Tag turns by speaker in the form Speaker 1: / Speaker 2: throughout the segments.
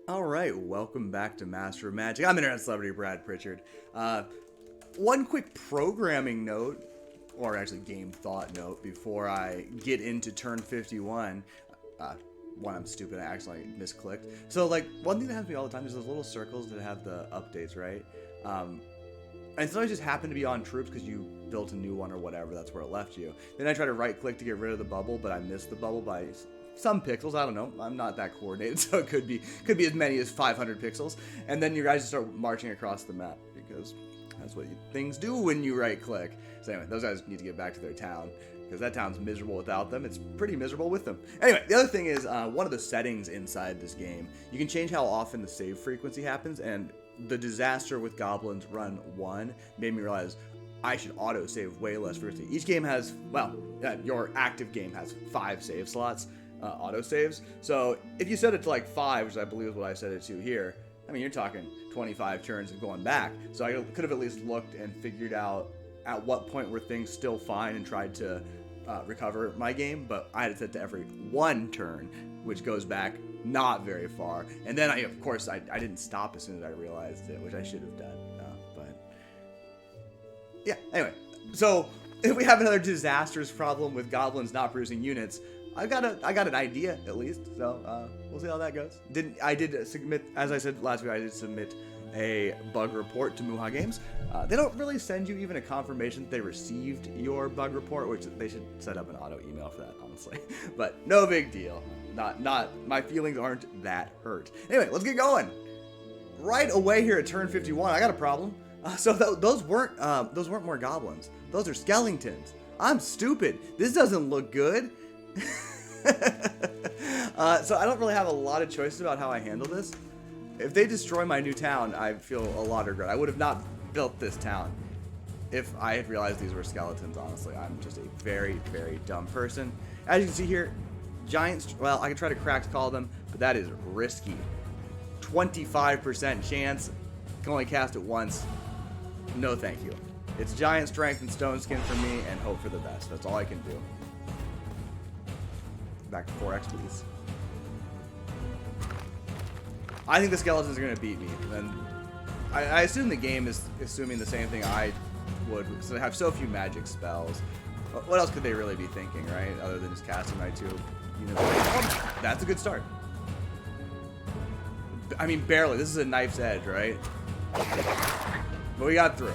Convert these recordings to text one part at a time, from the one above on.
Speaker 1: Alright, welcome back to Master of Magic. I'm Internet Celebrity Brad Pritchard. One quick programming note, or actually game thought note, before I get into turn 51. One, I'm stupid, I accidentally misclicked. So, like, one thing that happens to me all the time is those little circles that have the updates, right? And sometimes just happen to be on troops because you built a new one or whatever, that's where it left you. Then I try to right click to get rid of the bubble, but I missed the bubble by some pixels. I don't know. I'm not that coordinated, so it could be as many as 500 pixels. And then you guys just start marching across the map because that's what things do when you right click. So anyway, those guys need to get back to their town because that town's miserable without them. It's pretty miserable with them. Anyway, the other thing is one of the settings inside this game, you can change how often the save frequency happens, and the disaster with Goblins Run 1 made me realize I should auto-save way less frequency. Each game has, well, your active game has 5 save slots, auto-saves. So if you set it to like 5, which I believe is what I set it to here, I mean, you're talking 25 turns and going back. So I could have at least looked and figured out at what point were things still fine and tried to recover my game, but I had it set to every 1 turn, which goes back not very far. And then, of course, I didn't stop as soon as I realized it, which I should have done. But yeah, anyway. So if we have another disastrous problem with goblins not producing units, I got an idea at least. So we'll see how that goes. I did submit, as I said last week, I did submit a bug report to Muha Games. They don't really send you even a confirmation that they received your bug report, which they should set up an auto email for that, honestly. But no big deal. Not my feelings aren't that hurt. Anyway, let's get going. Right away here at turn 51, I got a problem. So those weren't more goblins. Those are skeletons. I'm stupid. This doesn't look good. So I don't really have a lot of choices about how I handle this. If they destroy my new town, I feel a lot of regret. I would have not built this town if I had realized these were skeletons, honestly. I'm just a very, very dumb person. As you can see here, giants, well, I can try to crack call them, but that is risky. 25% chance, can only cast it once. No thank you. It's giant strength and stone skin for me and hope for the best. That's all I can do. Back to 4x, please. I think the skeletons are going to beat me. And I assume the game is assuming the same thing I would, because I have so few magic spells. What else could they really be thinking, right? Other than just casting my 2 units. Oh, that's a good start. I mean, barely. This is a knife's edge, right? But we got through.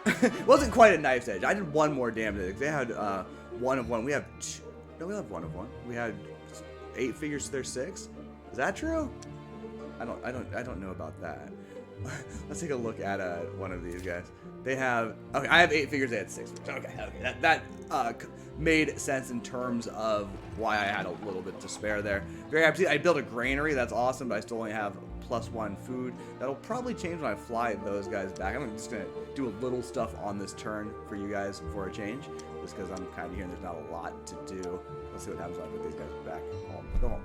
Speaker 1: It wasn't quite a knife's edge. I did 1 more damage. They had 1 of 1. We have 2. No, we have 1 of 1. We had 8 figures to their 6. Is that true? I don't know about that. Let's take a look at one of these guys. They have, okay, I have 8 figures, they had 6 figures. Okay, that made sense in terms of why I had a little bit to spare there. Very happy to see. I built a granary, that's awesome, but I still only have +1 food. That'll probably change when I fly those guys back. I'm just gonna do a little stuff on this turn for you guys for a change, just because I'm kind of hearing there's not a lot to do. Let's see what happens when I put these guys back home. Go home.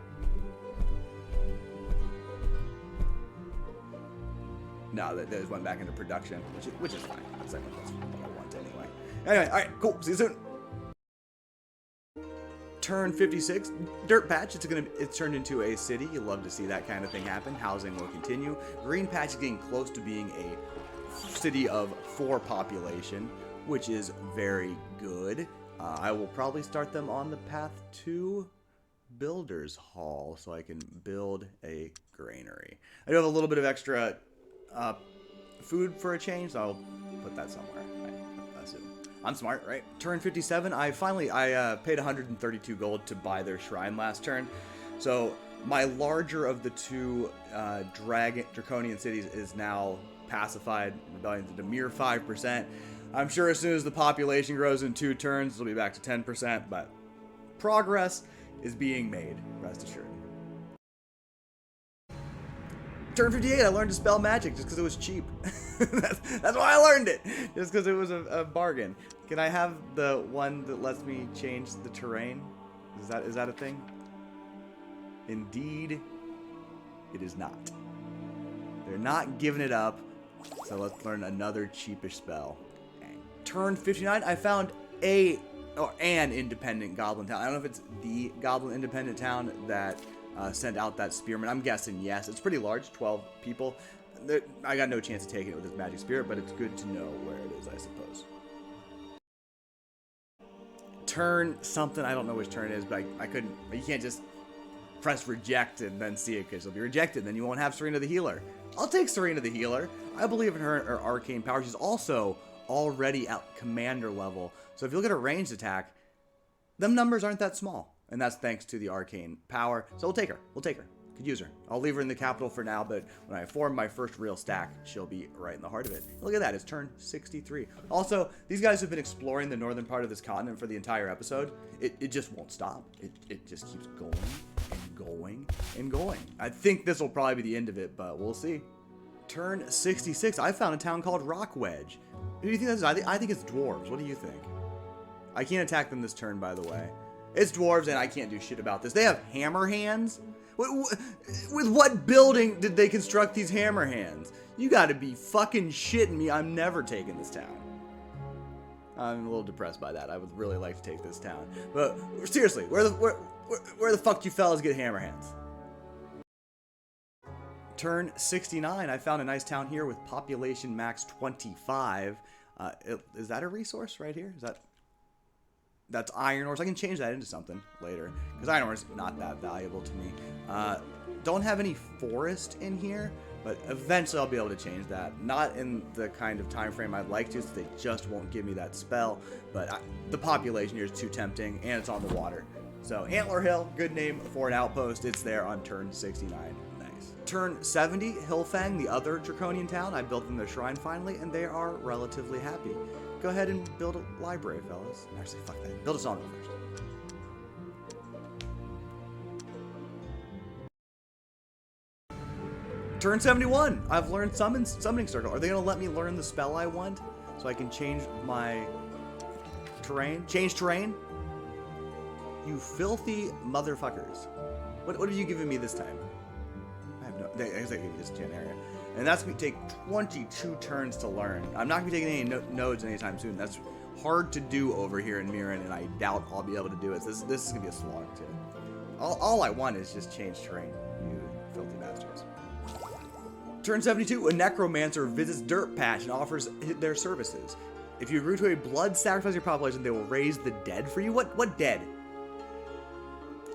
Speaker 1: No, they just went back into production, which is fine. That's what I want anyway. Anyway, all right, cool. See you soon. Turn 56, dirt patch. It's turned into a city. You love to see that kind of thing happen. Housing will continue. Green patch is getting close to being a city of 4 population, which is very good. I will probably start them on the path to Builder's Hall so I can build a granary. I do have a little bit of extra food for a change, so I'll put that somewhere. I assume. I'm smart, right? Turn 57, I paid 132 gold to buy their shrine last turn. So my larger of the 2 draconian cities is now pacified. Rebellion's at a mere 5%. I'm sure as soon as the population grows in 2 turns, it'll be back to 10%, but progress is being made, rest assured. Turn 58, I learned to spell magic just because it was cheap. that's why I learned it, just because it was a bargain. Can I have the one that lets me change the terrain? Is that a thing? Indeed, it is not. They're not giving it up, so let's learn another cheapish spell. Dang. Turn 59, I found an independent goblin town. I don't know if it's the goblin independent town that send out that spearman? I'm guessing yes. It's pretty large, 12 people. I got no chance of taking it with this magic spirit, but it's good to know where it is, I suppose. Turn something. I don't know which turn it is, but I couldn't. You can't just press reject and then see it because it'll be rejected. Then you won't have Serena the Healer. I'll take Serena the Healer. I believe in her arcane power. She's also already at commander level. So if you look at her ranged attack, them numbers aren't that small. And that's thanks to the arcane power. So we'll take her. We'll take her. Could use her. I'll leave her in the capital for now, but when I form my first real stack, she'll be right in the heart of it. Look at that. It's turn 63. Also, these guys have been exploring the northern part of this continent for the entire episode. It just won't stop. It just keeps going and going and going. I think this will probably be the end of it, but we'll see. Turn 66. I found a town called Rock Wedge. Who do you think that is? I think it's dwarves. What do you think? I can't attack them this turn, by the way. It's dwarves, and I can't do shit about this. They have hammer hands? With what building did they construct these hammer hands? You gotta be fucking shitting me. I'm never taking this town. I'm a little depressed by that. I would really like to take this town. But seriously, where the fuck do you fellas get hammer hands? Turn 69. I found a nice town here with population max 25. Is that a resource right here? That's iron ore, so I can change that into something later. Because iron ore is not that valuable to me. Don't have any forest in here, but eventually I'll be able to change that. Not in the kind of time frame I'd like to, so they just won't give me that spell. But the population here is too tempting, and it's on the water. So Antler Hill, good name for an outpost. It's there on turn 69. Nice. Turn 70, Hillfang, the other draconian town. I built them their shrine finally, and they are relatively happy. Go ahead and build a library, fellas. Actually, fuck that. Build a song first. Turn 71. I've learned summoning circle. Are they gonna let me learn the spell I want so I can change my terrain? Change terrain? You filthy motherfuckers. What are you giving me this time? I have no. I guess I gave you this gen area. And that's going to take 22 turns to learn. I'm not going to be taking any nodes anytime soon. That's hard to do over here in Mirren, and I doubt I'll be able to do it. This is going to be a slog, too. All I want is just change terrain, you filthy bastards. Turn 72, a necromancer visits Dirt Patch and offers their services. If you agree to a blood sacrifice your population, they will raise the dead for you. What dead?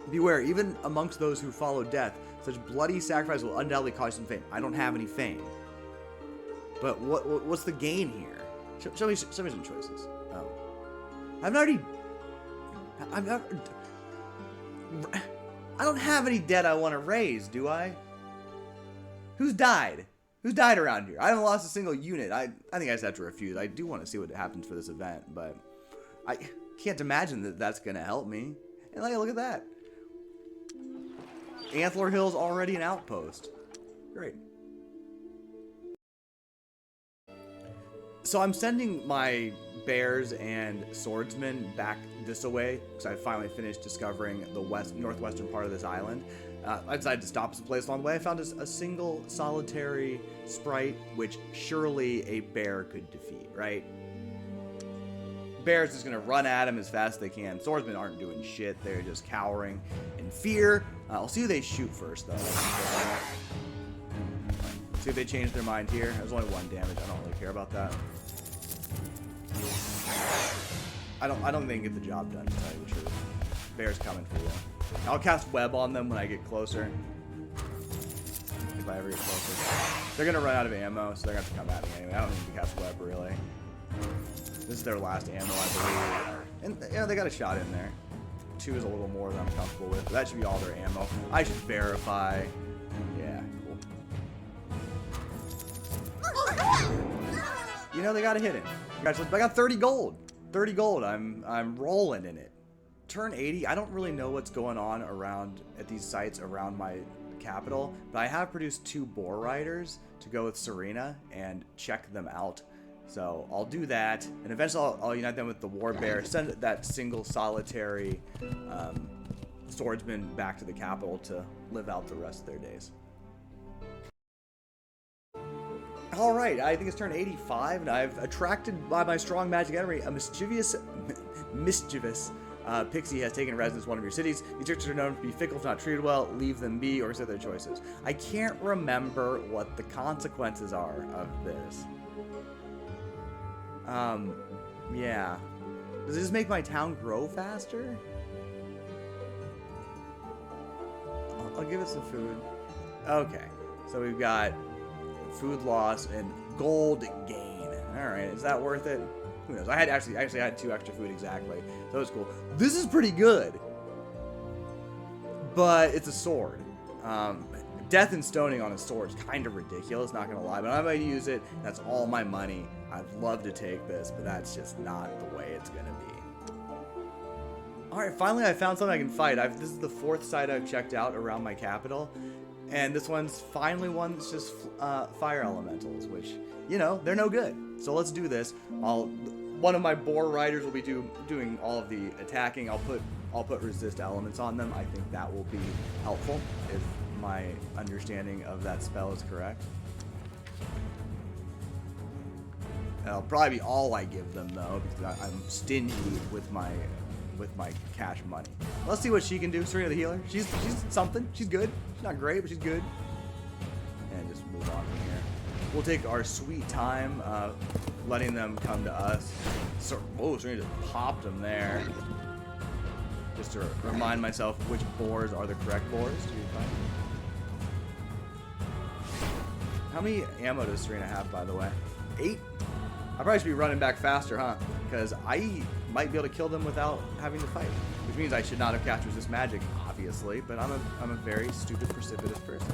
Speaker 1: Beware, even amongst those who follow death, such bloody sacrifice will undoubtedly cause some fame. I don't have any fame. But what's the gain here? Show me some choices. Oh. I don't have any dead I want to raise, do I? Who's died? Who's died around here? I haven't lost a single unit. I think I just have to refuse. I do want to see what happens for this event, but I can't imagine that that's going to help me. And look at that. Antler Hill's already an outpost. Great. So I'm sending my bears and swordsmen back this way because I finally finished discovering the northwestern part of this island. I decided to stop some place along the way. I found a single solitary sprite, which surely a bear could defeat, right? Bear's just going to run at him as fast as they can. Swordsmen aren't doing shit. They're just cowering in fear. I'll see who they shoot first, though. See if they change their mind here. There's only 1 damage. I don't really care about that. I don't think they can get the job done, to tell you the truth. Bear's coming for you. I'll cast web on them when I get closer. If I ever get closer. They're going to run out of ammo, so they're going to have to come at me anyway. I don't need to cast web, really. This is their last ammo, I believe. And, yeah, they got a shot in there. 2 is a little more than I'm comfortable with. But that should be all their ammo. I should verify. Yeah, cool. You know, they got a hit in. Congratulations. I got 30 gold. 30 gold. I'm rolling in it. Turn 80. I don't really know what's going on around at these sites around my capital, but I have produced 2 boar riders to go with Serena and check them out. So I'll do that, and eventually I'll unite them with the war bear, send that single solitary swordsman back to the capital to live out the rest of their days. Alright, I think it's turn 85, and I've attracted by my strong magic enemy a mischievous Pixie has taken residence in one of your cities. These creatures are known to be fickle if not treated well. Leave them be or consider their choices. I can't remember what the consequences are of this. Yeah. Does this make my town grow faster? I'll give it some food. Okay. So we've got food loss and gold gain. Alright, is that worth it? Who knows? I actually had 2 extra food exactly. So it's cool. This is pretty good. But it's a sword. Death and stoning on a sword is kind of ridiculous, not gonna lie. But I'm gonna use it. That's all my money. I'd love to take this, but that's just not the way it's gonna be. Alright, finally I found something I can fight. This is the 4th site I've checked out around my capital. And this one's finally one that's just fire elementals, which, you know, they're no good. So let's do this. One of my boar riders will be doing all of the attacking. I'll put resist elements on them. I think that will be helpful if my understanding of that spell is correct. That'll probably be all I give them though, because I'm stingy with my cash money. Let's see what she can do. Serena the healer. She's something. She's good. She's not great, but she's good. And just move on from here. We'll take our sweet time letting them come to us. So, oh, Serena just popped them there. Just to remind myself which boars are the correct boars to be fighting. How many ammo does Serena have, by the way? 8? I probably should be running back faster, huh? Because I might be able to kill them without having to fight. Which means I should not have cast resist magic, obviously. But I'm a very stupid, precipitous person.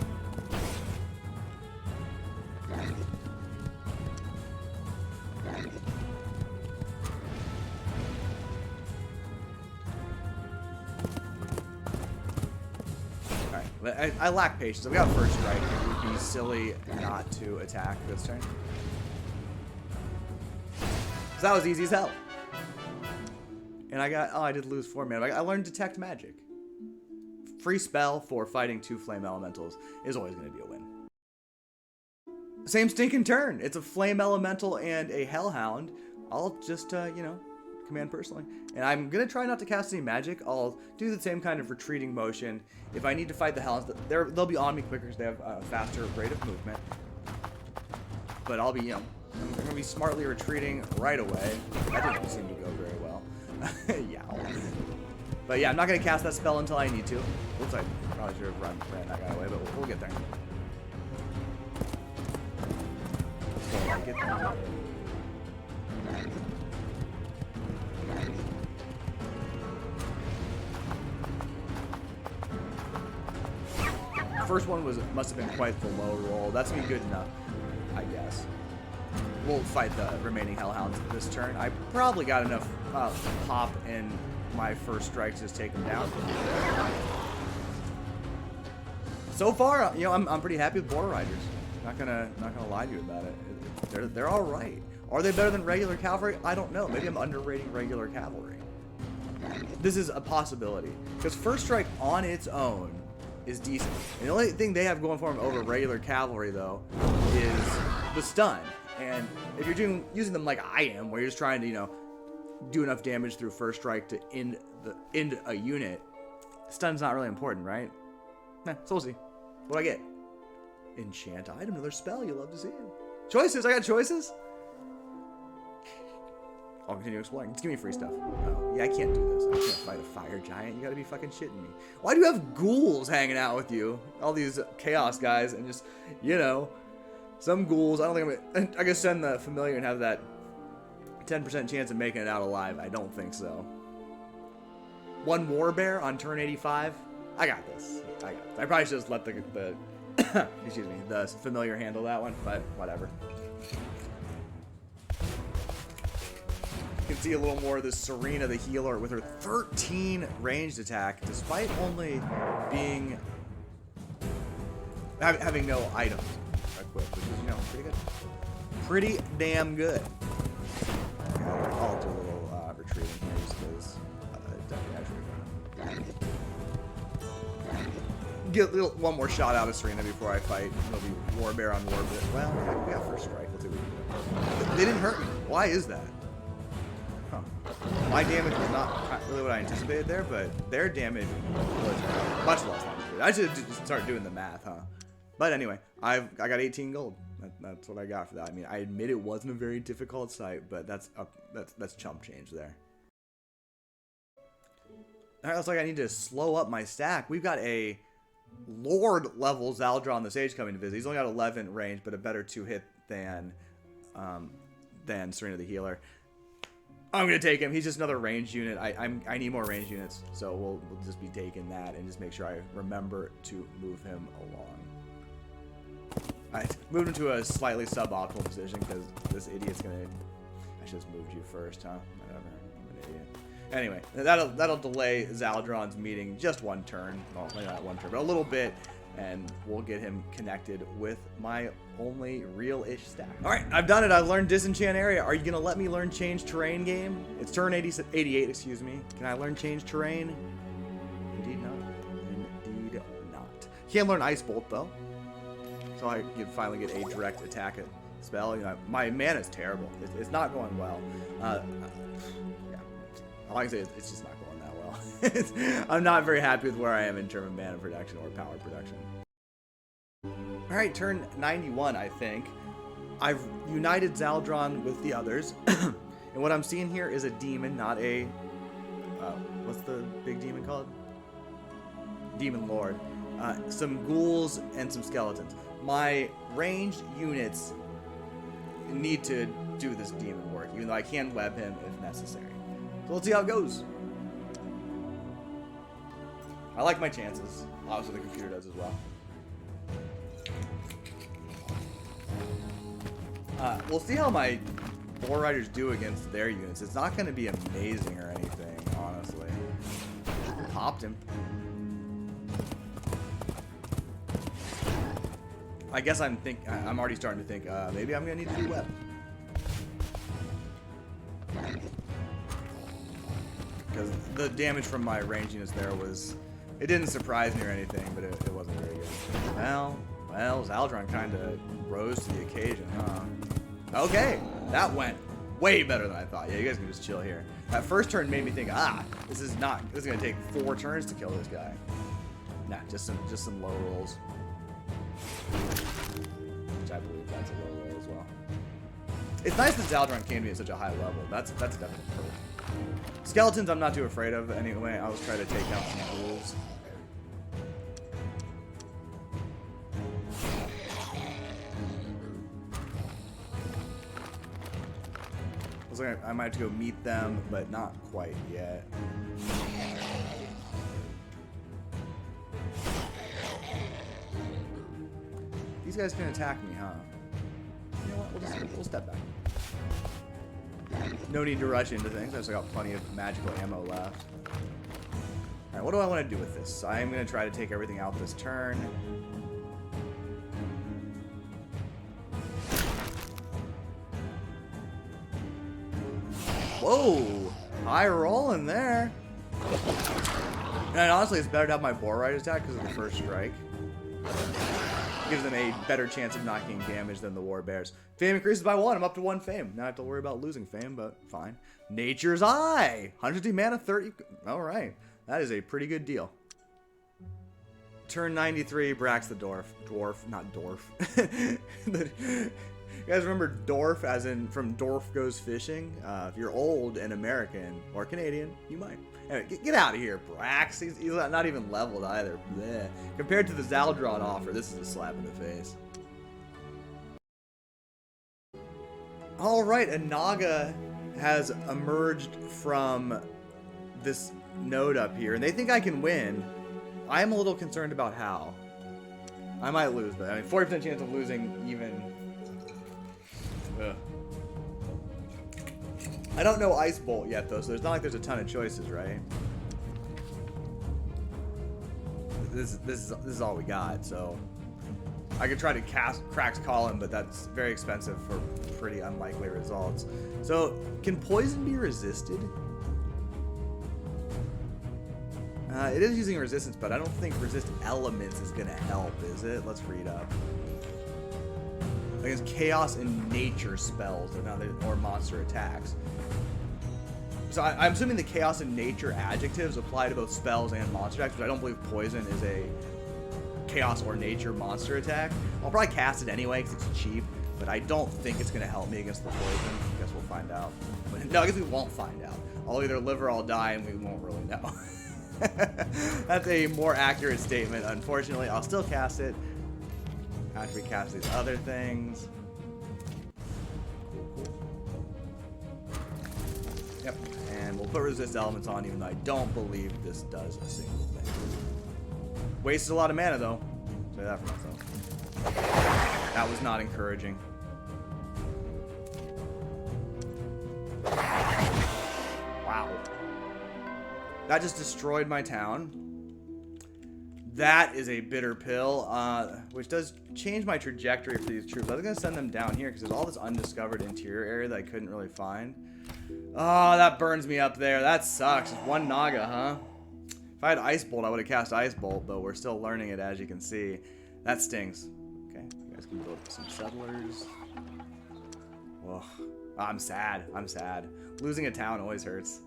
Speaker 1: Alright, I lack patience. We got first strike. It would be silly not to attack this turn. So that was easy as hell. And I did lose 4 mana. I learned Detect Magic. Free spell for fighting 2 flame elementals is always going to be a win. Same stinking turn. It's a flame elemental and a hellhound. I'll just, you know, command personally. And I'm going to try not to cast any magic. I'll do the same kind of retreating motion. If I need to fight the hellhounds, they'll be on me quicker because they have a faster rate of movement. But I'll be, you know, I'm going to be smartly retreating right away. That didn't seem to go very well. Yeah. But yeah, I'm not going to cast that spell until I need to. Looks like I probably should have ran that guy away, but we'll get there. Get there. First one must have been quite the low roll. That's gonna be good enough, I guess. We'll fight the remaining hellhounds this turn. I probably got enough pop in my first strike to just take them down. So far, you know, I'm pretty happy with boar riders. Not gonna lie to you about it. They're all right. Are they better than regular cavalry? I don't know. Maybe I'm underrating regular cavalry. This is a possibility because first strike on its own is decent. And the only thing they have going for them over regular cavalry though is the stun. And if you're using them like I am, where you're just trying to, you know, do enough damage through first strike to end a unit, stun's not really important, right? So we'll see. What do I get? Enchant item, another spell. You love to see it. Choices. I got choices. I'll continue exploring. Just give me free stuff. Oh, yeah, I can't do this. I can't fight a fire giant. You gotta be fucking shitting me. Why do you have ghouls hanging out with you? All these chaos guys and just, you know, some ghouls. I don't think I'm gonna send the familiar and have that 10% chance of making it out alive. I don't think so. 1 war bear on turn 85. I got this. I probably should just let the excuse me, the familiar handle that one, but whatever. You can see a little more of this Serena the healer with her 13 ranged attack, despite only being having no items equipped, which is, you know, pretty good. Pretty damn good. I'll do a little retreating here just because get one more shot out of Serena before I fight. It'll be war bear on war bear. Well, we got first strike. Let's see what we can do. They didn't hurt me. Why is that? Huh. My damage was not really what I anticipated there, but their damage was much less than I anticipated. I should just start doing the math, huh? But anyway, I got 18 gold. That's what I got for that. I mean, I admit it wasn't a very difficult site, but that's chump change there. Alright, looks like I need to slow up my stack. We've got a Lord level Zaldra on the stage coming to visit. He's only got 11 range, but a better 2-hit than Serena the Healer. I'm gonna take him. He's just another range unit. I need more range units, so we'll just be taking that and just make sure I remember to move him along. I moved him to a slightly suboptimal position because this idiot's gonna. I should have moved you first, huh? Whatever. I'm an idiot. Anyway, that'll delay Zaldron's meeting just one turn. Well, maybe not one turn, but a little bit, and we'll get him connected with my only real-ish stack. All right, I've done it. I've learned Disenchant Area. Are you gonna let me learn Change Terrain, game? It's turn 88, excuse me. Can I learn Change Terrain? Indeed not. Indeed not. Can't learn Ice Bolt though, so I can finally get a direct attack spell. You know, my mana's terrible. It's not going well. Yeah. All I can say is it's just not going that well. I'm not very happy with where I am in terms of mana production or power production. Alright, turn 91, I think. I've united Zaldron with the others. And what I'm seeing here is a demon, not a... what's the big demon called? Demon Lord. Some ghouls and some skeletons. My ranged units need to do this demon work, even though I can web him if necessary. So let's see how it goes. I like my chances. Obviously the computer does as well. We'll see how my Boar Riders do against their units. It's not going to be amazing or anything, honestly. Popped him. I guess I'm already starting to think maybe I'm going to need to do web. Because the damage from my range units there was... It didn't surprise me or anything, but it wasn't very good. Well, Zaldron kind of rose to the occasion, huh? Okay, that went way better than I thought. Yeah, you guys can just chill here. That first turn made me think, this is going to take 4 turns to kill this guy. Nah, just some low rolls. Which I believe that's a low roll as well. It's nice that Zaldron came to me at such a high level. That's definitely a perk. Skeletons I'm not too afraid of anyway. I was trying to take out some ghouls. Looks like I might have to go meet them, but not quite yet. These guys can attack me, huh? You know what? We'll step back. No need to rush into things. I've still got plenty of magical ammo left. Alright, what do I want to do with this? I'm going to try to take everything out this turn. Whoa! High roll in there. And honestly, it's better to have my Boar Rider attack because of the first strike. Gives them a better chance of not getting damage than the War Bears. Fame increases by 1. I'm up to 1 fame. Now I have to worry about losing fame, but fine. Nature's Eye. 150 mana, 30. All right. That is a pretty good deal. Turn 93, Brax the Dwarf. Not Dwarf. You guys remember Dwarf as in from Dwarf Goes Fishing? If you're old and American or Canadian, you might. Anyway, get out of here, Brax. He's not even leveled either. Blech. Compared to the Zaldron offer, this is a slap in the face. Alright, a Naga has emerged from this node up here, and they think I can win. I am a little concerned about how. I might lose, but I mean, 40% chance of losing even... Ugh. I don't know Ice Bolt yet, though, so there's not like there's a ton of choices, right? This is all we got, so... I could try to cast Crack's Column, but that's very expensive for pretty unlikely results. So, can Poison be resisted? It is using resistance, but I don't think resist elements is going to help, is it? Let's read up. Against chaos and nature spells or monster attacks. So I'm assuming the chaos and nature adjectives apply to both spells and monster attacks, but I don't believe poison is a chaos or nature monster attack. I'll probably cast it anyway because it's cheap, but I don't think it's going to help me against the poison. I guess we'll find out. No, I guess we won't find out. I'll either live or I'll die, and we won't really know. That's a more accurate statement. Unfortunately, I'll still cast it after we cast these other things. Yep, and we'll put resist elements on, even though I don't believe this does a single thing. Wasted a lot of mana, though. Say that for myself. That was not encouraging. Wow. That just destroyed my town. That is a bitter pill, which does change my trajectory for these troops. I was going to send them down here because there's all this undiscovered interior area that I couldn't really find. Oh, that burns me up there. That sucks. It's one Naga, huh? If I had Ice Bolt, I would have cast Ice Bolt, but we're still learning it, as you can see. That stings. Okay, you guys can build some settlers. Ugh. I'm sad. I'm sad. Losing a town always hurts.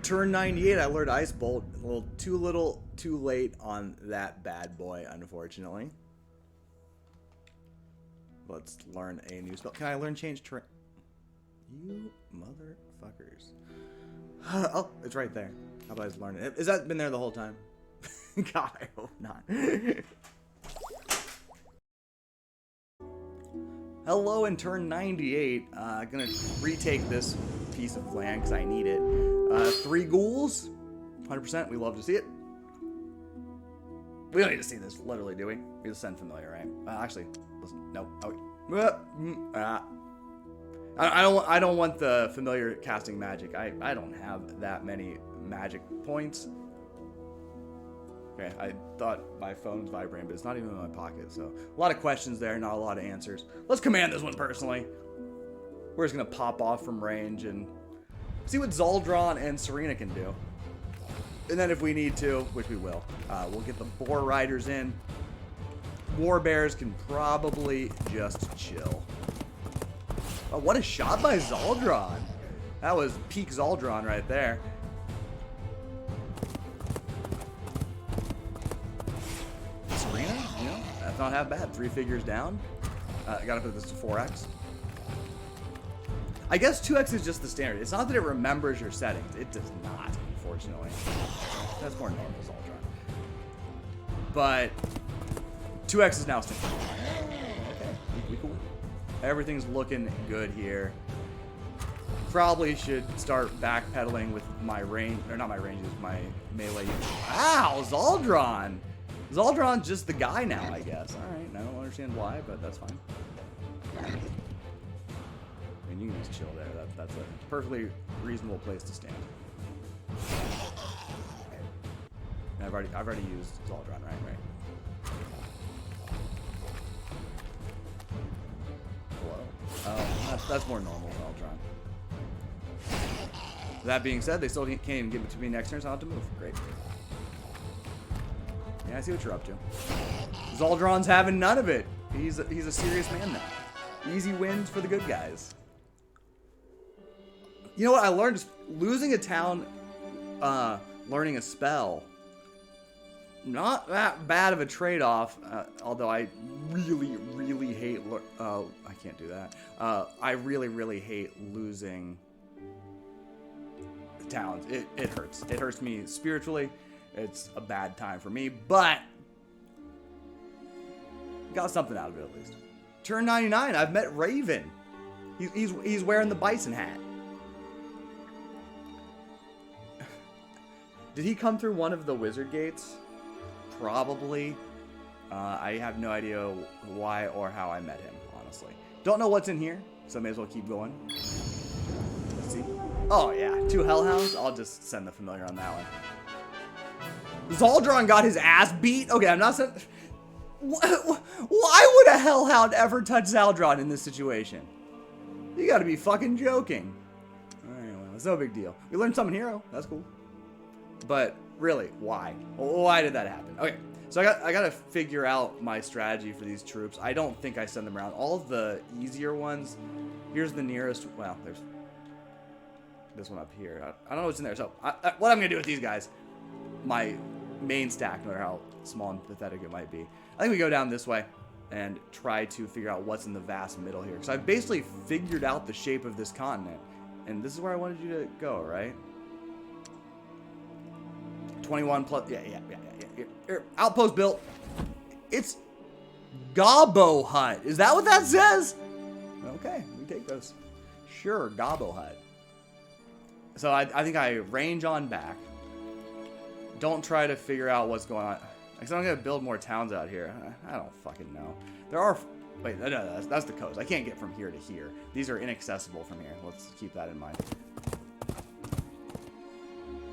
Speaker 1: Turn 98, I learned Ice Bolt. A little too late on that bad boy, unfortunately. Let's learn a new spell. Can I learn Change Terrain? You motherfuckers. Oh, it's right there. How about I just learn it? Has that been there the whole time? God, I hope not. Hello in turn 98. Gonna retake this piece of land because I need it. 3 ghouls. 100%. We love to see it. We don't need to see this, literally, do we? We just send familiar, right? Actually, listen. No. Oh, I don't want the familiar casting magic. I don't have that many magic points. Okay, I thought my phone was vibrating, but it's not even in my pocket. So a lot of questions there, not a lot of answers. Let's command this one personally. We're just gonna pop off from range and see what Zaldron and Serena can do. And then if we need to, which we will, we'll get the Boar Riders in. War Bears can probably just chill. Oh, what a shot by Zaldron. That was peak Zaldron right there. Serena, you know, that's not half bad. 3 figures down. I gotta put this to 4x. I guess 2x is just the standard. It's not that it remembers your settings. It does not, unfortunately. That's more normal Zaldron. But 2x is now standard. Okay, we cool. Everything's looking good here. Probably should start backpedaling with my range, or not my range, my melee. Wow, Zaldron! Zaldron's just the guy now, I guess. Alright, I don't understand why, but that's fine. I mean, you can just chill there. That's a perfectly reasonable place to stand. And I've already used Zaldron, right? Hello? That's more normal Zaldron. That being said, they still can't even give it to me next turn, so I'll have to move. Great. Yeah, I see what you're up to. Zaldron's having none of it. He's a serious man now. Easy wins for the good guys. You know what I learned is losing a town, learning a spell, not that bad of a trade-off, although I really hate, I can't do that. I really hate losing towns. It hurts. It hurts me spiritually. It's a bad time for me, but got something out of it at least. Turn 99, I've met Raven. He's wearing the bison hat. Did he come through one of the wizard gates? Probably. I have no idea why or how I met him, honestly. Don't know what's in here, so I may as well keep going. Let's see. Oh, yeah. 2 Hellhounds? I'll just send the familiar on that one. Zaldron got his ass beat? Okay, I'm not saying... Why would a Hellhound ever touch Zaldron in this situation? You gotta be fucking joking. Alright, well, it's no big deal. We learned Summon Hero. That's cool. But really, why? Why did that happen? Okay, so I gotta figure out my strategy for these troops. I don't think I send them around. All of the easier ones, here's the nearest, well, there's this one up here. I don't know what's in there. So what I'm gonna do with these guys, my main stack, no matter how small and pathetic it might be, I think we go down this way and try to figure out what's in the vast middle here. Because I've basically figured out the shape of this continent. And this is where I wanted you to go, right? 21 plus, yeah. Here, outpost built. It's Gobbo Hut. Is that what that says? Okay, we take those. Sure, Gobbo Hut. So I think I range on back. Don't try to figure out what's going on. Because I'm going to build more towns out here. I don't fucking know. There are... Wait, no, that's the coast. I can't get from here to here. These are inaccessible from here. Let's keep that in mind.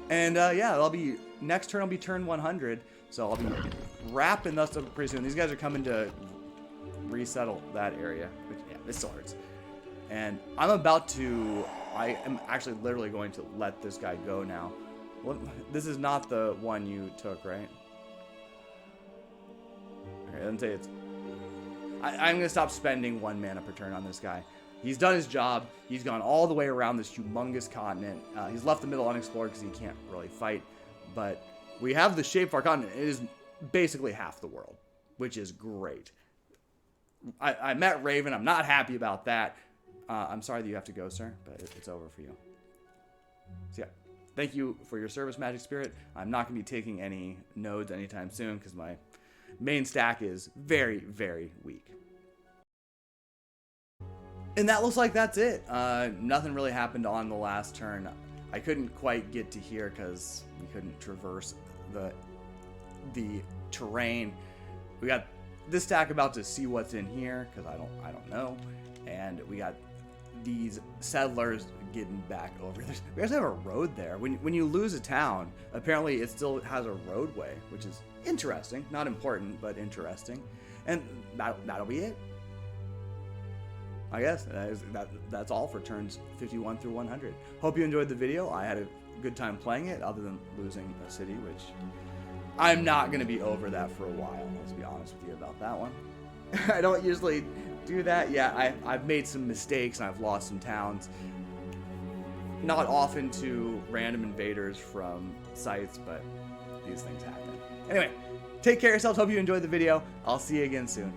Speaker 1: And, yeah, that'll be... Next turn will be turn 100. So I'll be wrapping this up pretty soon. These guys are coming to resettle that area. Which, yeah, it still hurts. And I'm about to... I am actually literally going to let this guy go now. What, this is not the one you took, right? Okay, let me say it's... I'm going to stop spending 1 mana per turn on this guy. He's done his job. He's gone all the way around this humongous continent. He's left the middle unexplored because he can't really fight. But we have the shape of our continent. It is basically half the world, which is great. I met Raven. I'm not happy about that. I'm sorry that you have to go, sir, but it's over for you. So yeah, thank you for your service, Magic Spirit. I'm not going to be taking any nodes anytime soon because my main stack is very, very weak. And that looks like that's it. Nothing really happened on the last turn. I couldn't quite get to here because we couldn't traverse the terrain. We got this stack about to see what's in here because I don't know. And we got these settlers getting back over there. We actually have a road there. When you lose a town, apparently it still has a roadway, which is interesting. Not important, but interesting. And that'll be it. I guess that's all for turns 51 through 100. Hope you enjoyed the video. I had a good time playing it, other than losing a city, which I'm not going to be over that for a while. Let's be honest with you about that one. I don't usually do that. Yeah, I've made some mistakes and I've lost some towns. Not often to random invaders from sites, but these things happen. Anyway, take care of yourselves. Hope you enjoyed the video. I'll see you again soon.